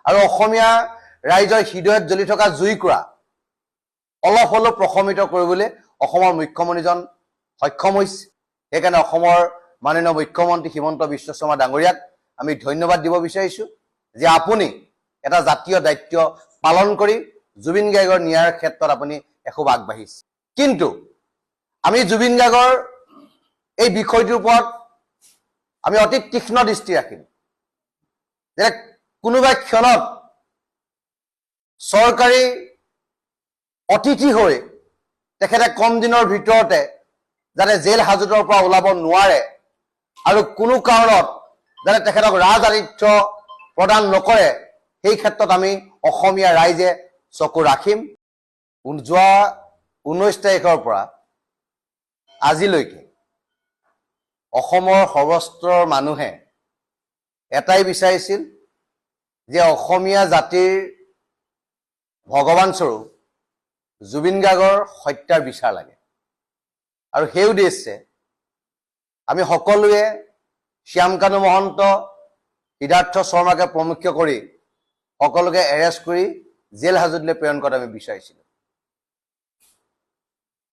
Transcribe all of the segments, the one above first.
আৰু অসমীয়া ৰাইজৰ হৃদয়ত জ্বলি থকা জুইকুৰা অলপ হলেও প্ৰশমিত কৰিবলৈ অসমৰ মুখ্যমন্ত্ৰীজন সক্ষম হৈছে। সেইকাৰণে অসমৰ মাননীয় মুখ্যমন্ত্ৰী হিমন্ত বিশ্ব শৰ্মা ডাঙৰীয়াক আমি ধন্যবাদ দিব বিচাৰিছো যে আপুনি এটা জাতীয় দায়িত্ব পালন কৰি জুবিন গাৰ্গৰ ন্যায়ৰ ক্ষেত্ৰত আপুনি এখোজ আগবাঢ়িছে। কিন্তু আমি জুবিন গাৰ্গৰ এই বিষয়টোৰ ওপৰত আমি অতি তীক্ষ্ণ দৃষ্টি ৰাখিম যে কোনোবা ক্ষণত চৰকাৰী অতিথি হৈ তেখেতে কম দিনৰ ভিতৰতে যাতে জেল হাজতৰ পৰা ওলাব নোৱাৰে আৰু কোনো কাৰণত যাতে তেখেতক ৰাজআতিথ্য প্ৰদান নকৰে, সেই ক্ষেত্ৰত আমি অসমীয়া ৰাইজে চকু ৰাখিম। যোৱা 19 তাৰিখৰ পৰা আজিলৈকে অসমৰ সৰ্বস্তৰৰ মানুহে এটাই বিচাৰিছিল যে অসমীয়া জাতিৰ ভগৱান স্বৰূপ জুবিন গাৰ্গৰ হত্যাৰ বিচাৰ লাগে। আৰু সেই উদ্দেশ্যে আমি সকলোৱে শ্যামকানু মহন্ত, সিদ্ধাৰ্থ শৰ্মাকে প্ৰমুখ কৰি সকলোকে এৰেষ্ট কৰি জেল হাজতলৈ প্ৰেৰণ কৰাত আমি বিচাৰিছিলোঁ।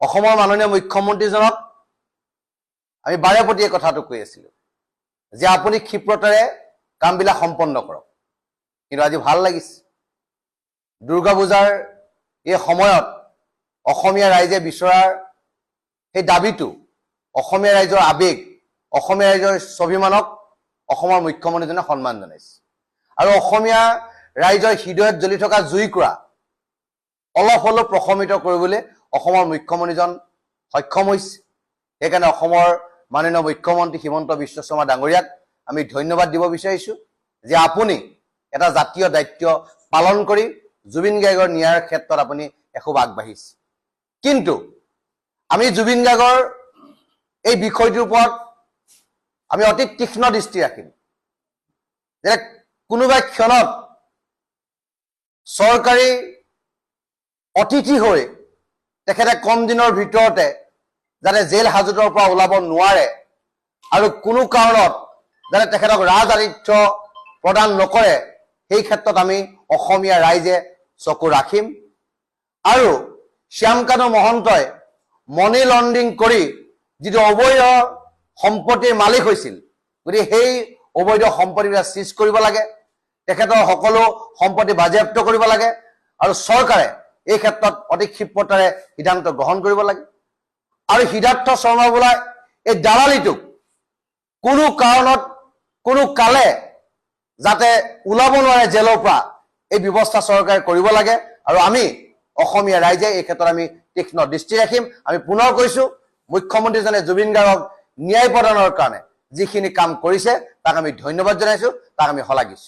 অসমৰ মাননীয় মুখ্যমন্ত্ৰীজনক আমি বাৰে প্ৰতি কথাটো কৈ আছিলোঁ যে আপুনি ক্ষিপ্ৰতাৰে কামবিলাক সম্পন্ন কৰক। কিন্তু আজি ভাল লাগিছে, দুৰ্গা পূজাৰ এই সময়ত অসমীয়া ৰাইজে বিচৰাৰ সেই দাবীটো, অসমীয়া ৰাইজৰ আৱেগ, অসমীয়া ৰাইজৰ স্বাভিমানক অসমৰ মুখ্যমন্ত্ৰীজনে সন্মান জনাইছে। আৰু অসমীয়া ৰাইজৰ হৃদয়ত জ্বলি থকা জুইকুৰা অলপ হলেও প্ৰশমিত কৰিবলৈ অসমৰ মুখ্যমন্ত্ৰীজন সক্ষম হৈছে। সেইকাৰণে অসমৰ মাননীয় মুখ্যমন্ত্ৰী হিমন্ত বিশ্ব শৰ্মা ডাঙৰীয়াক আমি ধন্যবাদ দিব বিচাৰিছো যে আপুনি এটা জাতীয় দায়িত্ব পালন কৰি জুবিন গাৰ্গৰ ন্যায়ৰ ক্ষেত্ৰত আপুনি এখোজ আগবাঢ়িছে। কিন্তু আমি জুবিন গাৰ্গৰ এই বিষয়টোৰ ওপৰত আমি অতি তীক্ষ্ণ দৃষ্টি ৰাখিম যে কোনোবা ক্ষণত চৰকাৰী অতিথি হৈ তেখেতে কম দিনৰ ভিতৰতে যাতে জেল হাজতৰ পৰা ওলাব নোৱাৰে আৰু কোনো কাৰণত যাতে তেখেতক ৰাজআতিথ্য প্ৰদান নকৰে, সেই ক্ষেত্ৰত আমি অসমীয়া ৰাইজে চকু ৰাখিম। আৰু শ্যামকানু মহন্তই মানি লণ্ড্ৰিং কৰি যিটো অবৈধ সম্পত্তিৰ মালিক হৈছিল, গতিকে সেই অবৈধ সম্পত্তিবিলাক চিজ কৰিব লাগে, তেখেতৰ সকলো সম্পত্তি বাজেয়াপ্ত কৰিব লাগে আৰু চৰকাৰে এই ক্ষেত্ৰত অতি ক্ষিপ্ৰতাৰে সিদ্ধান্ত গ্ৰহণ কৰিব লাগে। আৰু সিদ্ধাৰ্থ শৰ্মা বোলা এই দালালিটোক কোনো কাৰণত কোনো কালে যাতে ওলাব নোৱাৰে জেলৰ পৰা, এই ব্যৱস্থা চৰকাৰে কৰিব লাগে। আৰু আমি অসমীয়া ৰাইজে এই ক্ষেত্ৰত আমি তীক্ষ্ণ দৃষ্টি ৰাখিম। আমি পুনৰ কৈছো, মুখ্যমন্ত্ৰীজনে জুবিন গাৰ্গক ন্যায় প্ৰদানৰ কাৰণে যিখিনি কাম কৰিছে তাক আমি ধন্যবাদ জনাইছো, তাক আমি শলাগিছো।